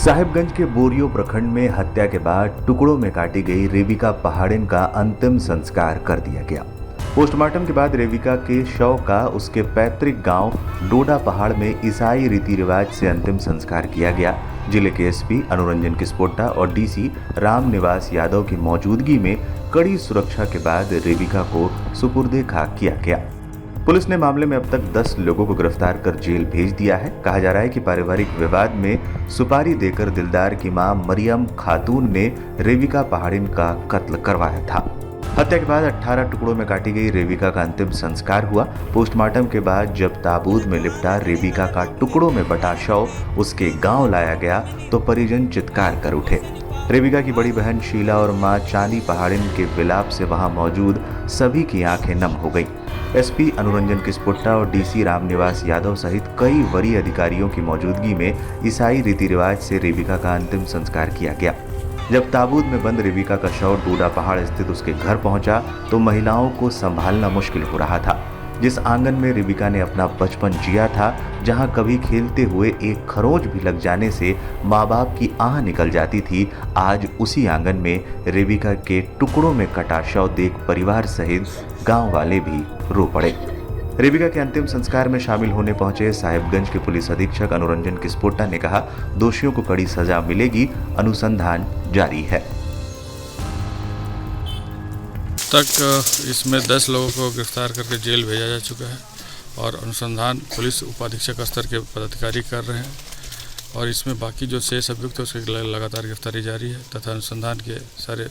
साहिबगंज के बोरियो प्रखंड में हत्या के बाद टुकड़ों में काटी गई रेबिका पहाड़िन का अंतिम संस्कार कर दिया गया। पोस्टमार्टम के बाद रेबिका के शव का उसके पैतृक गांव डोडा पहाड़ में ईसाई रीति रिवाज से अंतिम संस्कार किया गया। जिले के एसपी अनुरंजन किस्पोट्टा और डीसी राम निवास यादव की मौजूदगी में कड़ी सुरक्षा के बाद रेबिका को सुपुर्दे खाक किया गया। पुलिस ने मामले में अब तक 10 लोगों को गिरफ्तार कर जेल भेज दिया है। कहा जा रहा है कि पारिवारिक विवाद में सुपारी देकर दिलदार की मां मरियम खातून ने रेबिका पहाड़िन का कत्ल करवाया था। हत्या के बाद 18 टुकड़ों में काटी गई रेबिका का अंतिम संस्कार हुआ। पोस्टमार्टम के बाद जब ताबूत में लिपटा रेबिका का टुकड़ों में बटा शव उसके गांव लाया गया तो परिजन चित्कार कर उठे। रेबिका की बड़ी बहन शीला और मां चांदी पहाड़िन के विलाप से वहां मौजूद सभी की आंखें नम हो गई। एसपी अनुरंजन किस्पोट्टा और डीसी रामनिवास यादव सहित कई वरीय अधिकारियों की मौजूदगी में ईसाई रीति रिवाज से रेबिका का अंतिम संस्कार किया गया। जब ताबूत में बंद रेबिका का शव डोडा पहाड़ स्थित उसके घर पहुंचा तो महिलाओं को संभालना मुश्किल हो रहा था। जिस आंगन में रेबिका ने अपना बचपन जिया था, जहां कभी खेलते हुए एक खरोंच भी लग जाने से माँ बाप की आह निकल जाती थी, आज उसी आंगन में रेबिका के टुकड़ों में कटा शव देख परिवार सहित गांव वाले भी रो पड़े। रेबिका के अंतिम संस्कार में शामिल होने पहुंचे साहिबगंज के पुलिस अधीक्षक अनुरंजन किस्पोट्टा ने कहा, दोषियों को कड़ी सजा मिलेगी, अनुसंधान जारी है। तक इसमें 10 लोगों को गिरफ्तार करके जेल भेजा जा चुका है और अनुसंधान पुलिस उपाधीक्षक स्तर के पदाधिकारी कर रहे हैं और इसमें बाकी जो शेष अभियुक्त है उसकी लगातार गिरफ्तारी जारी है तथा अनुसंधान के सारे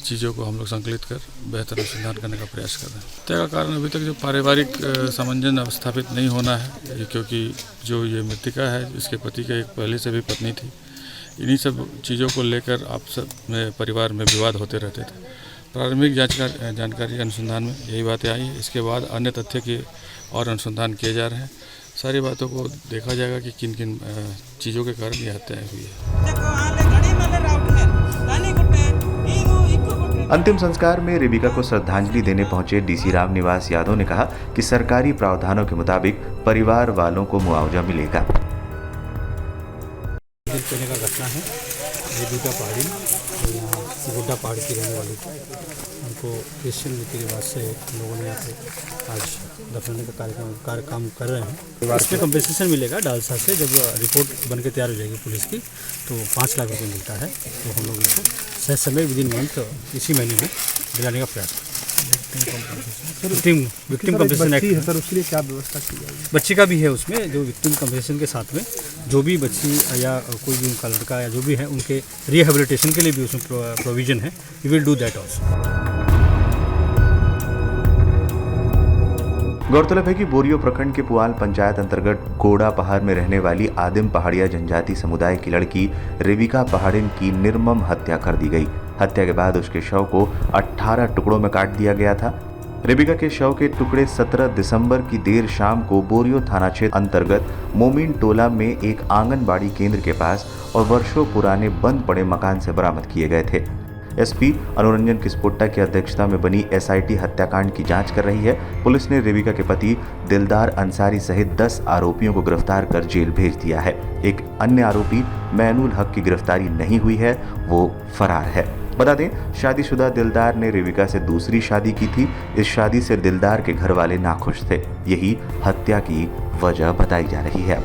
चीज़ों को हम लोग संकलित कर बेहतर अनुसंधान करने का प्रयास कर रहे हैं। हत्या का कारण अभी तक जो पारिवारिक सामंजस्य स्थापित नहीं होना है, क्योंकि जो ये मृतिका है इसके पति का एक पहले से भी पत्नी थी। इन्हीं सब चीज़ों को लेकर आपस में परिवार में विवाद होते रहते थे। प्रारंभिक जानकारी अनुसंधान में यही बातें आई है। इसके बाद अन्य तथ्य के और अनुसंधान किए जा रहे हैं। सारी बातों को देखा जाएगा कि किन किन चीज़ों के कारण ये हत्याएँ हुई है। अंतिम संस्कार में रेबिका को श्रद्धांजलि देने पहुंचे डीसी राम निवास यादव ने कहा कि सरकारी प्रावधानों के मुताबिक परिवार वालों को मुआवजा मिलेगा। का घटना है, रेबिका पहाड़िन जो यहाँ डोडा पहाड़ की रहने वाली थी, उनको क्रिश्चियन रीति रिवाज से लोगों ने यहाँ पे आज दफनाने का काम कर रहे हैं। इसमें कंपेंसेशन मिलेगा डालसा से। जब रिपोर्ट बन के तैयार हो जाएगी पुलिस की तो 5 लाख रुपये मिलता है। तो हम लोग इनको सही समय विदिन मंथ इसी महीने में दिलाने का प्रयास करें। विक्टिम कंपेंसेशन एक्ट है सर, उसके लिए क्या व्यवस्था की जाएगी? बच्ची का भी है उसमें, जो विक्टिम कंपेंसेशन के साथ में जो भी बच्ची या कोई भी उनका लड़का या जो भी है उनके रिहेबिलिटेशन के लिए भी उसमें प्रोविजन है। We will do that also. गौरतलब है कि बोरियो प्रखंड के पुआल पंचायत अंतर्गत गोड़ा पहाड़ में रहने वाली आदिम पहाड़िया जनजाति समुदाय की लड़की रेबिका पहाड़िन की निर्मम हत्या कर दी गई। हत्या के बाद उसके शव को 18 टुकड़ों में काट दिया गया था। रेबिका के शव के टुकड़े 17 दिसंबर की देर शाम को बोरियो थाना क्षेत्र अंतर्गत मोमिन टोला में एक आंगनबाड़ी केंद्र के पास और वर्षों पुराने बंद पड़े मकान से बरामद किए गए थे। एसपी अनुरंजन किस्पोट्टा की अध्यक्षता में बनी एसआईटी हत्याकांड की जांच कर रही है। पुलिस ने रेबिका के पति दिलदार अंसारी सहित 10 आरोपियों को गिरफ्तार कर जेल भेज दिया है। एक अन्य आरोपी मैनुल हक की गिरफ्तारी नहीं हुई है, वो फरार है। बता दें, शादीशुदा दिलदार ने रेबिका से दूसरी शादी की थी। इस शादी से दिलदार के घर वाले नाखुश थे। यही हत्या की वजह बताई जा रही है।